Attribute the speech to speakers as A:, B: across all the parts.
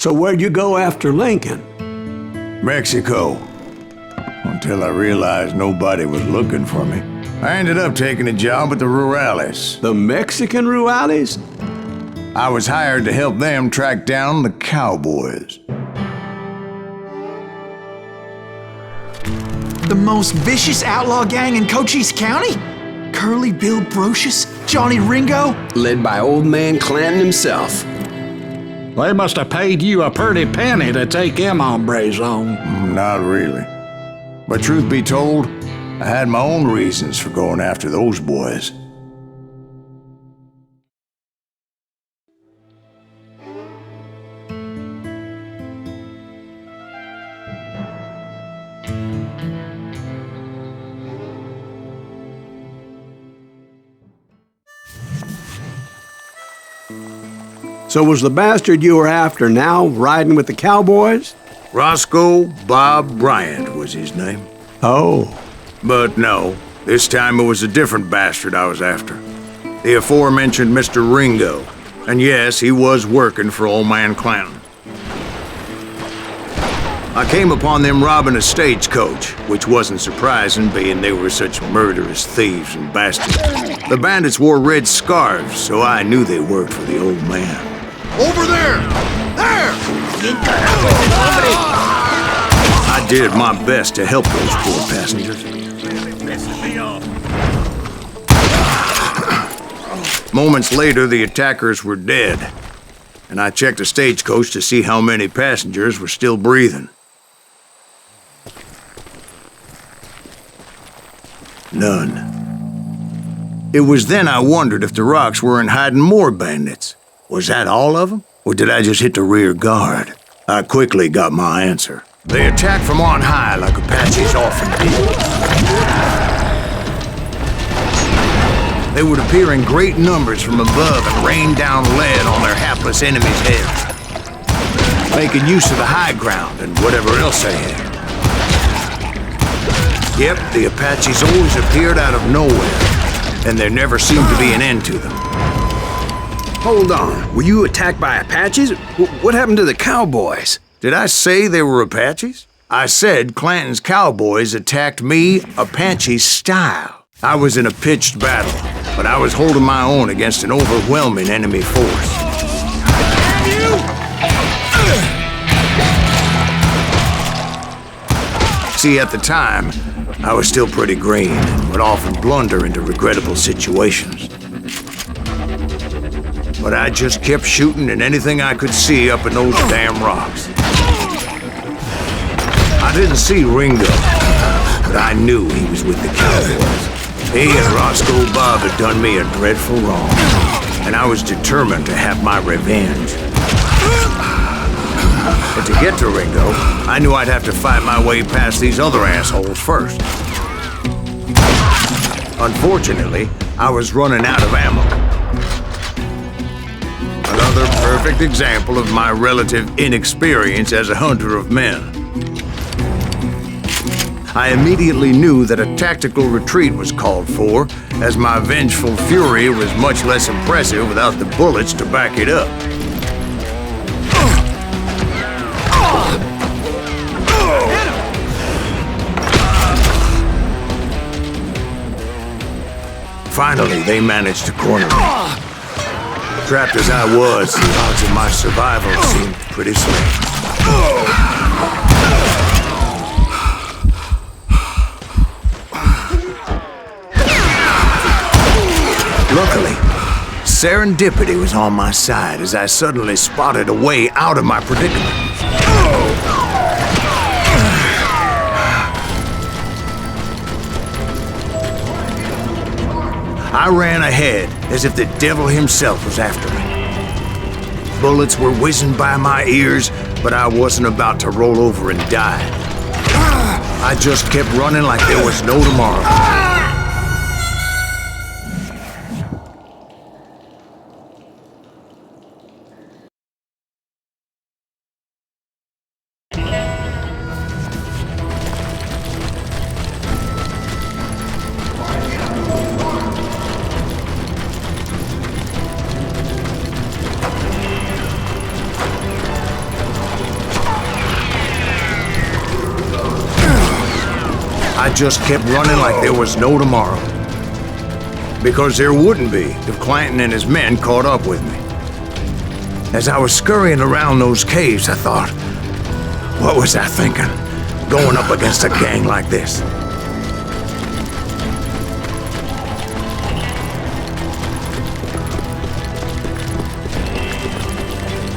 A: So where'd you go after Lincoln?
B: Mexico. Until I realized nobody was looking for me. I ended up taking a job at the Rurales.
A: The Mexican Rurales?
B: I was hired to help them track down the cowboys.
C: The most vicious outlaw gang in Cochise County? Curly Bill Brocious? Johnny Ringo?
D: Led by old man Clanton himself.
E: They must have paid you a pretty penny to take them hombres on.
B: Not really. But truth be told, I had my own reasons for going after those boys.
A: So was the bastard you were after now riding with the cowboys?
B: Roscoe Bob Bryant was his name.
A: Oh.
B: But no, this time it was a different bastard I was after. The aforementioned Mr. Ringo. And yes, he was working for old man Clanton. I came upon them robbing a stagecoach, which wasn't surprising, being they were such murderous thieves and bastards. The bandits wore red scarves, so I knew they worked for the old man.
F: Over there! There!
B: I did my best to help those poor passengers. Moments later, the attackers were dead, and I checked the stagecoach to see how many passengers were still breathing. None. It was then I wondered if the rocks weren't hiding more bandits. Was that all of them? Or did I just hit the rear guard? I quickly got my answer. They attacked from on high like Apaches often did. They would appear in great numbers from above and rain down lead on their hapless enemies' heads, making use of the high ground and whatever else they had. Yep, the Apaches always appeared out of nowhere, and there never seemed to be an end to them.
D: Hold on, were you attacked by Apaches? What happened to the cowboys?
B: Did I say they were Apaches? I said Clanton's cowboys attacked me Apache style. I was in a pitched battle, but I was holding my own against an overwhelming enemy force. See, at the time, I was still pretty green and would often blunder into regrettable situations. But I just kept shooting at anything I could see up in those damn rocks. I didn't see Ringo, but I knew he was with the cowboys. He and Roscoe Bob had done me a dreadful wrong, and I was determined to have my revenge. But to get to Ringo, I knew I'd have to fight my way past these other assholes first. Unfortunately, I was running out of ammo. Another perfect example of my relative inexperience as a hunter of men. I immediately knew that a tactical retreat was called for, as my vengeful fury was much less impressive without the bullets to back it up. Finally, they managed to corner me. Trapped as I was, the odds of my survival seemed pretty slim. Luckily, serendipity was on my side as I suddenly spotted a way out of my predicament. I ran ahead as if the devil himself was after me. Bullets were whizzing by my ears, but I wasn't about to roll over and die. I just kept running like there was no tomorrow. I just kept running like there was no tomorrow. Because there wouldn't be if Clanton and his men caught up with me. As I was scurrying around those caves, I thought, what was I thinking? Going up against a gang like this?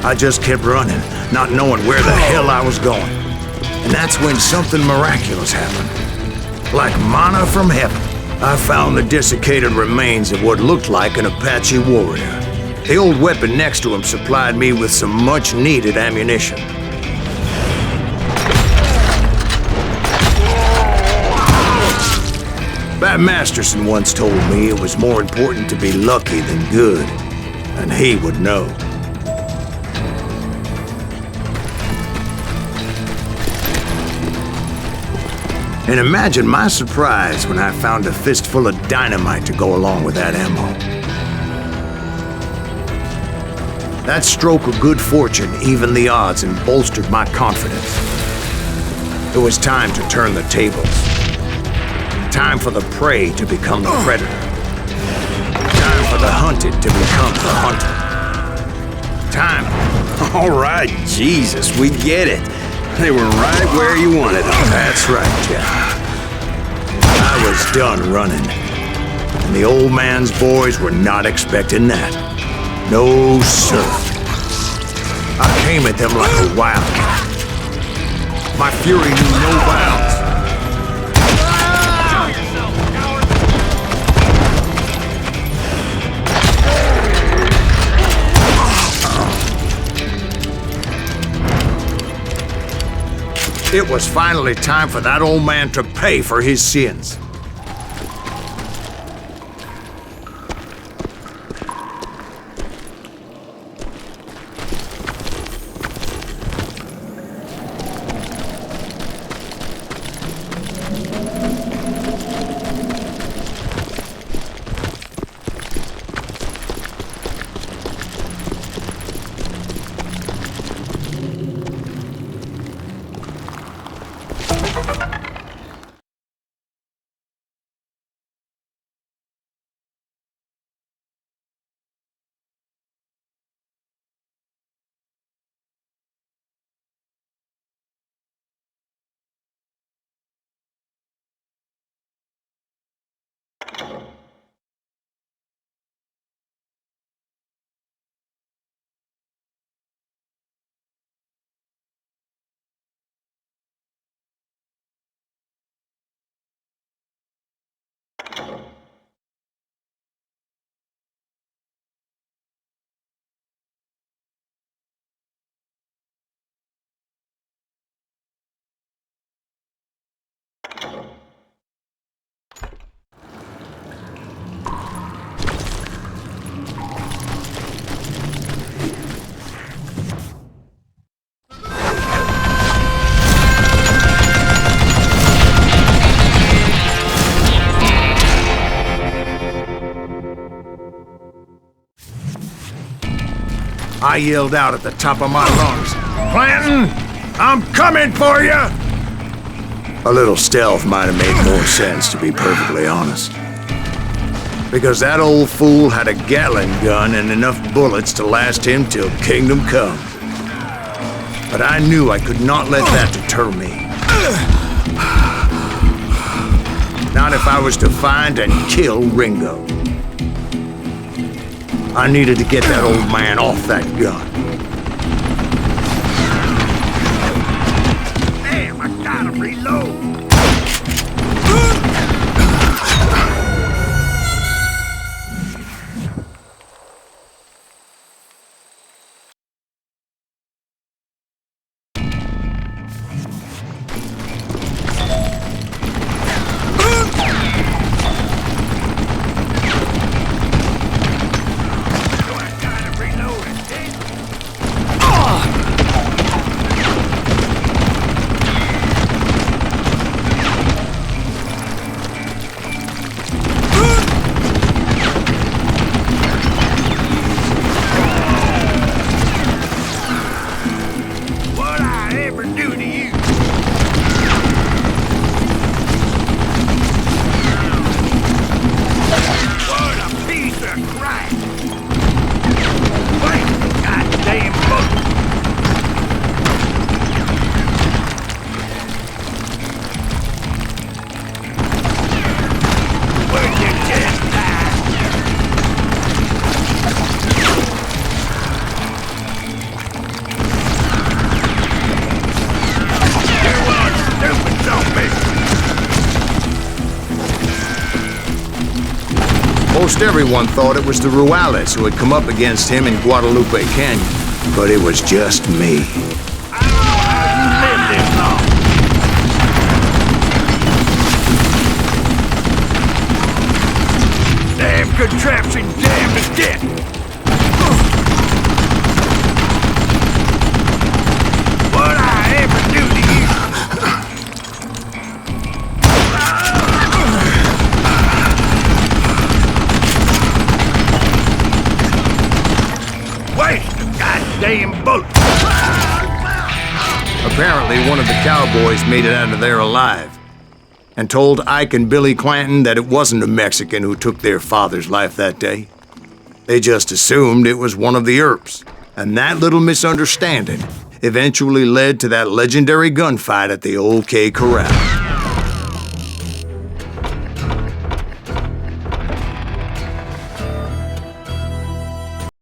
B: I just kept running, not knowing where the hell I was going. And that's when something miraculous happened. Like manna from heaven, I found the desiccated remains of what looked like an Apache warrior. The old weapon next to him supplied me with some much-needed ammunition. Bat Masterson once told me it was more important to be lucky than good, and he would know. And imagine my surprise when I found a fistful of dynamite to go along with that ammo. That stroke of good fortune evened the odds and bolstered my confidence. It was time to turn the tables. Time for the prey to become the predator. Time for the hunted to become the hunter. Time.
D: All right, Jesus, we get it. They were right where you wanted them.
B: That's right, Jack. I was done running. And the old man's boys were not expecting that. No, sir. I came at them like a wildcat. My fury knew no bounds. It was finally time for that old man to pay for his sins. I yelled out at the top of my lungs, "Clanton, I'm coming for you!" A little stealth might have made more sense, to be perfectly honest. Because that old fool had a Gatling gun and enough bullets to last him till kingdom come. But I knew I could not let that deter me. Not if I was to find and kill Ringo. I needed to get that old man off that gun. Damn, I gotta reload. Most everyone thought it was the Juarez who had come up against him in Guadalupe Canyon, but it was just me.
F: Damn contraption, damn to death! What I ever do to you? Waste a goddamn bullet!
B: Apparently, one of the cowboys made it out of there alive and told Ike and Billy Clanton that it wasn't a Mexican who took their father's life that day. They just assumed it was one of the Earps, and that little misunderstanding eventually led to that legendary gunfight at the OK Corral.